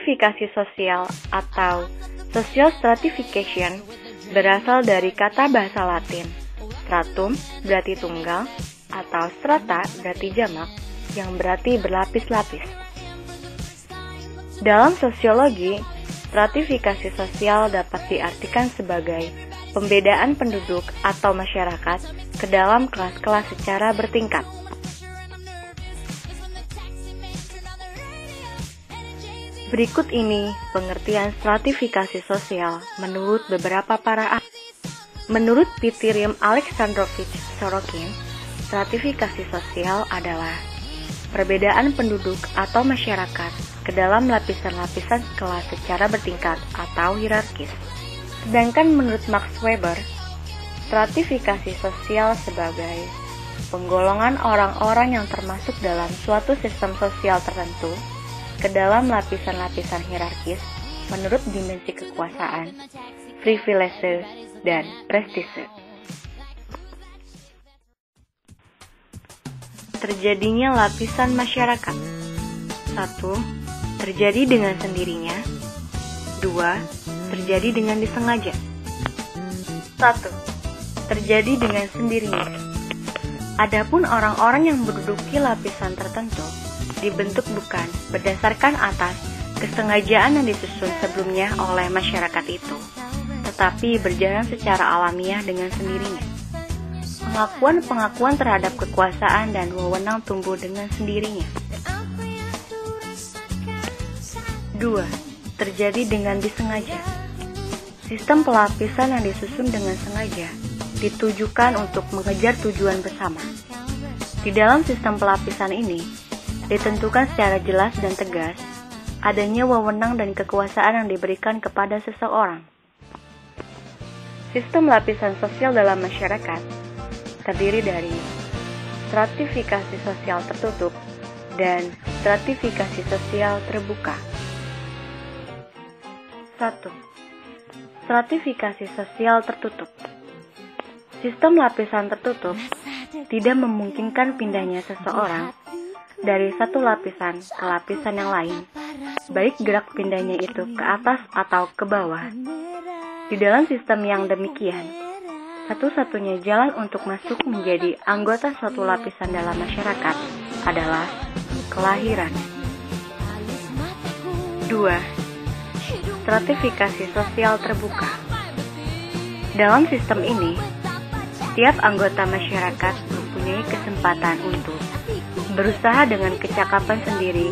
Stratifikasi sosial atau social stratification berasal dari kata bahasa Latin stratum berarti tunggal atau strata berarti jamak yang berarti berlapis-lapis. Dalam sosiologi, stratifikasi sosial dapat diartikan sebagai pembedaan penduduk atau masyarakat ke dalam kelas-kelas secara bertingkat. Berikut ini pengertian stratifikasi sosial menurut beberapa para ahli. Menurut Pitirim Alexandrovich Sorokin, stratifikasi sosial adalah perbedaan penduduk atau masyarakat ke dalam lapisan-lapisan kelas secara bertingkat atau hierarkis. Sedangkan menurut Max Weber, stratifikasi sosial sebagai penggolongan orang-orang yang termasuk dalam suatu sistem sosial tertentu ke dalam lapisan-lapisan hierarkis menurut dimensi kekuasaan, privilege, dan prestise. Terjadinya lapisan masyarakat. 1. Terjadi dengan sendirinya. 2. Terjadi dengan disengaja. 1. Terjadi dengan sendirinya. Adapun orang-orang yang menduduki lapisan tertentu dibentuk bukan berdasarkan atas kesengajaan yang disusun sebelumnya oleh masyarakat itu, tetapi berjalan secara alamiah dengan sendirinya. Pengakuan-pengakuan terhadap kekuasaan dan wewenang tumbuh dengan sendirinya. 2. Terjadi dengan disengaja. Sistem pelapisan yang disusun dengan sengaja ditujukan untuk mengejar tujuan bersama. Di dalam sistem pelapisan ini, ditentukan secara jelas dan tegas adanya wewenang dan kekuasaan yang diberikan kepada seseorang. Sistem lapisan sosial dalam masyarakat terdiri dari stratifikasi sosial tertutup dan stratifikasi sosial terbuka. 1. Stratifikasi sosial tertutup. Sistem lapisan tertutup tidak memungkinkan pindahnya seseorang dari satu lapisan ke lapisan yang lain, baik gerak pindahnya itu ke atas atau ke bawah. Di dalam sistem yang demikian, satu-satunya jalan untuk masuk menjadi anggota suatu lapisan dalam masyarakat adalah kelahiran. 2. Stratifikasi sosial terbuka. Dalam sistem ini, setiap anggota masyarakat mempunyai kesempatan untuk berusaha dengan kecakapan sendiri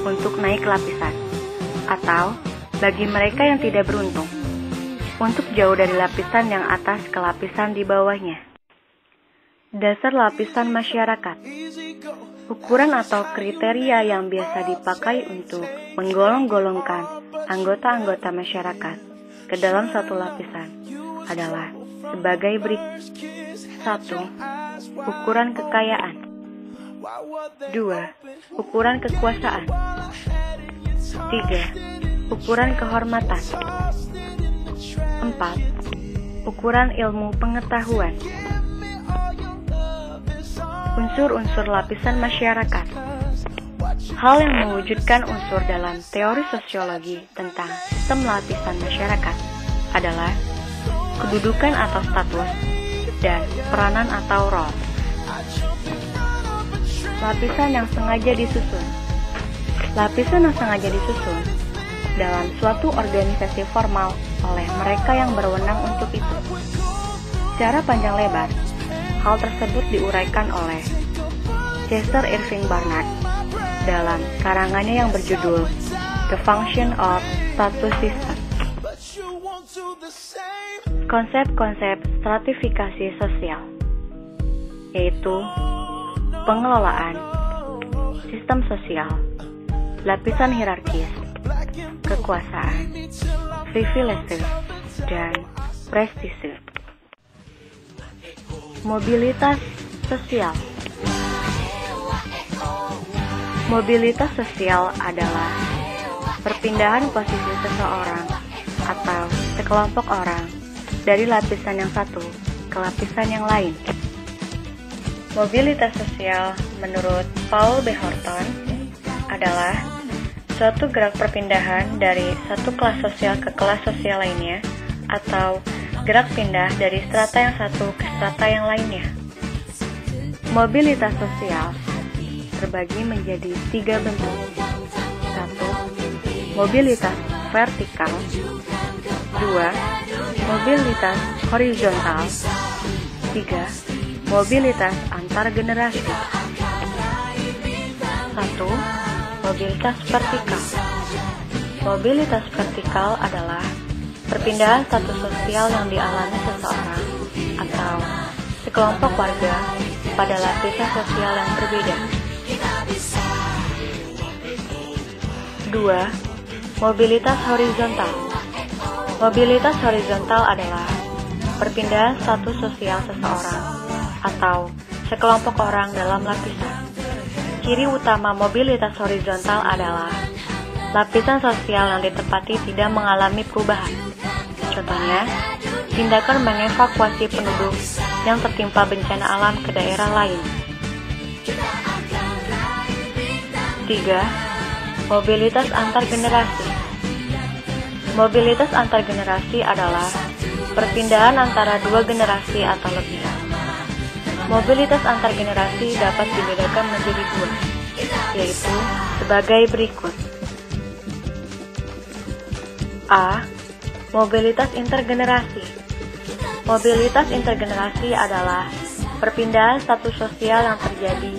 untuk naik lapisan, atau bagi mereka yang tidak beruntung, untuk jauh dari lapisan yang atas ke lapisan di bawahnya. Dasar lapisan masyarakat. Ukuran atau kriteria yang biasa dipakai untuk menggolong-golongkan anggota-anggota masyarakat ke dalam satu lapisan adalah sebagai berikut. 1. Ukuran kekayaan. 2. Ukuran kekuasaan. 3. Ukuran kehormatan. 4. Ukuran ilmu pengetahuan. Unsur-unsur lapisan masyarakat. Hal yang mewujudkan unsur dalam teori sosiologi tentang sistem lapisan masyarakat adalah kedudukan atau status dan peranan atau role. Lapisan yang sengaja disusun. Lapisan yang sengaja disusun dalam suatu organisasi formal oleh mereka yang berwenang untuk itu. Secara panjang lebar, hal tersebut diuraikan oleh Chester Irving Barnard dalam karangannya yang berjudul The Function of Status System. Konsep-konsep stratifikasi sosial, yaitu pengelolaan, sistem sosial, lapisan hierarkis, kekuasaan, privilege, dan prestise. Mobilitas sosial. Mobilitas sosial adalah perpindahan posisi seseorang atau sekelompok orang dari lapisan yang satu ke lapisan yang lain. Mobilitas sosial menurut Paul B. Horton adalah suatu gerak perpindahan dari satu kelas sosial ke kelas sosial lainnya, atau gerak pindah dari strata yang satu ke strata yang lainnya. Mobilitas sosial terbagi menjadi 3 bentuk. 1. Mobilitas vertikal. 2. Mobilitas horizontal. 3. Mobilitas antar generasi. 1. Mobilitas vertikal. Mobilitas vertikal adalah perpindahan status sosial yang dialami seseorang atau sekelompok warga pada lapisan sosial yang berbeda. 2. Mobilitas horizontal. Mobilitas horizontal adalah perpindahan status sosial seseorang atau sekelompok orang dalam lapisan. Ciri utama mobilitas horizontal adalah lapisan sosial yang ditempati tidak mengalami perubahan. Contohnya, tindakan mengevakuasi penduduk yang tertimpa bencana alam ke daerah lain. 3. Mobilitas antar generasi. Mobilitas antar generasi adalah perpindahan antara 2 generasi atau lebih. Mobilitas antar generasi dapat dibedakan menjadi 2, yaitu sebagai berikut. A. Mobilitas intergenerasi. Mobilitas intergenerasi adalah perpindahan status sosial yang terjadi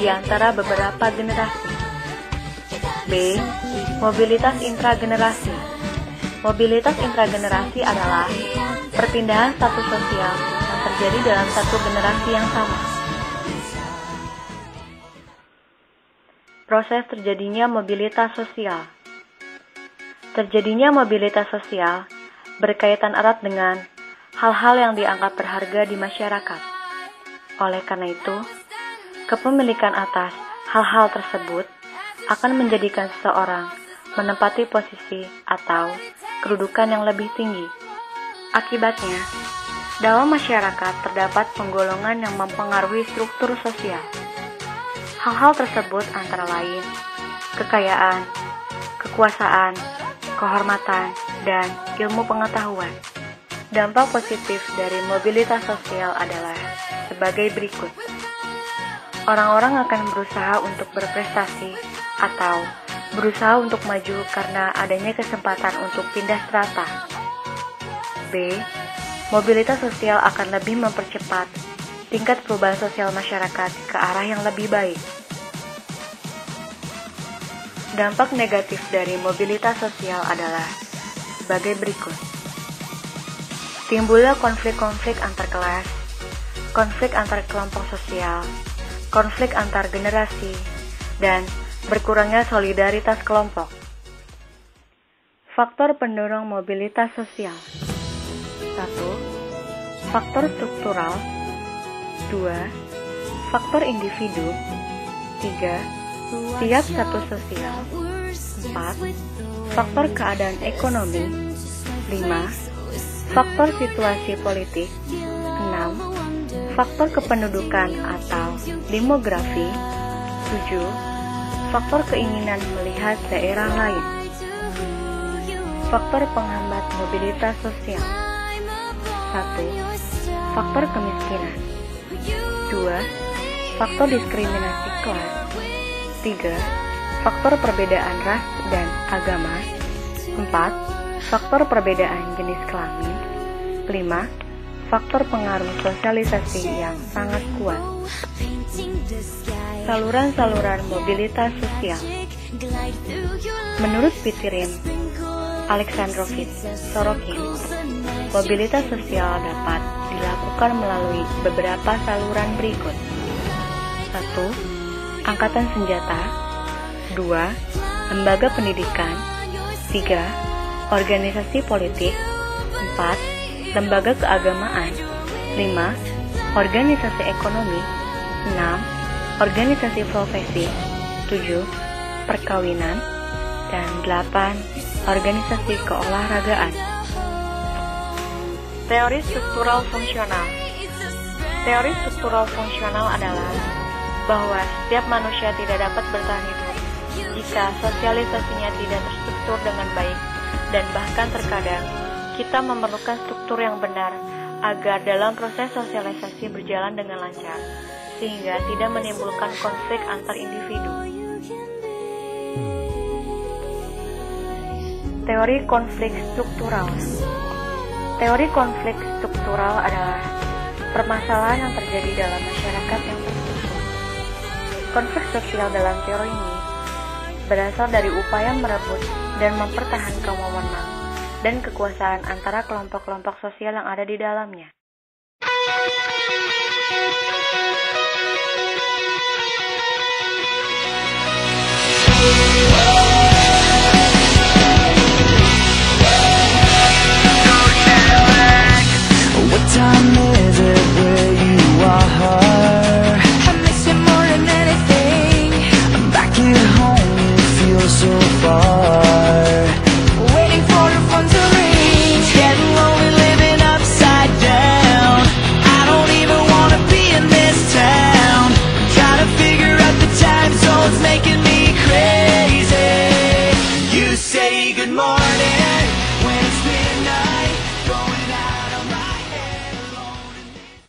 di antara beberapa generasi. B. Mobilitas intragenerasi. Mobilitas intragenerasi adalah perpindahan status sosial yang terjadi dalam satu generasi yang sama. Proses terjadinya mobilitas sosial. Terjadinya mobilitas sosial berkaitan erat dengan hal-hal yang dianggap berharga di masyarakat. Oleh karena itu, kepemilikan atas hal-hal tersebut akan menjadikan seseorang menempati posisi atau kedudukan yang lebih tinggi. Akibatnya, dalam masyarakat terdapat penggolongan yang mempengaruhi struktur sosial. Hal-hal tersebut antara lain kekayaan, kekuasaan, kehormatan, dan ilmu pengetahuan. Dampak positif dari mobilitas sosial adalah sebagai berikut. Orang-orang akan berusaha untuk berprestasi atau berusaha untuk maju karena adanya kesempatan untuk pindah strata. B. Mobilitas sosial akan lebih mempercepat tingkat perubahan sosial masyarakat ke arah yang lebih baik. Dampak negatif dari mobilitas sosial adalah sebagai berikut. Timbullah konflik-konflik antar kelas, konflik antar kelompok sosial, konflik antar generasi, dan berkurangnya solidaritas kelompok. Faktor pendorong mobilitas sosial. 1. Faktor struktural. 2. Faktor individu. 3. Tiap status sosial. 4. Faktor keadaan ekonomi. 5. Faktor situasi politik. 6. Faktor kependudukan atau demografi. 7. Faktor keinginan melihat daerah lain. Faktor penghambat mobilitas sosial. 1. Faktor kemiskinan. 2. Faktor diskriminasi kelas. 3. Faktor perbedaan ras dan agama. 4. Faktor perbedaan jenis kelamin. 5. Faktor pengaruh sosialisasi yang sangat kuat. Saluran-saluran mobilitas sosial. Menurut Pitirim Alexandrovich Sorokin, mobilitas sosial dapat dilakukan melalui beberapa saluran berikut. 1. Angkatan senjata. 2. Lembaga pendidikan. 3. Organisasi politik. 4. Lembaga keagamaan. 5. Organisasi ekonomi. 6. Organisasi profesi. 7. Perkawinan. Dan 8. Organisasi keolahragaan. Teori struktural fungsional. Teori struktural fungsional adalah bahwa setiap manusia tidak dapat bertahan hidup jika sosialisasinya tidak terstruktur dengan baik, dan bahkan terkadang kita memerlukan struktur yang benar agar dalam proses sosialisasi berjalan dengan lancar, sehingga tidak menimbulkan konflik antar individu. Teori konflik struktural. Teori konflik struktural adalah permasalahan yang terjadi dalam masyarakat yang terstruktur. Konflik sosial dalam teori ini berasal dari upaya merebut dan mempertahankan wewenang dan kekuasaan antara kelompok-kelompok sosial yang ada di dalamnya.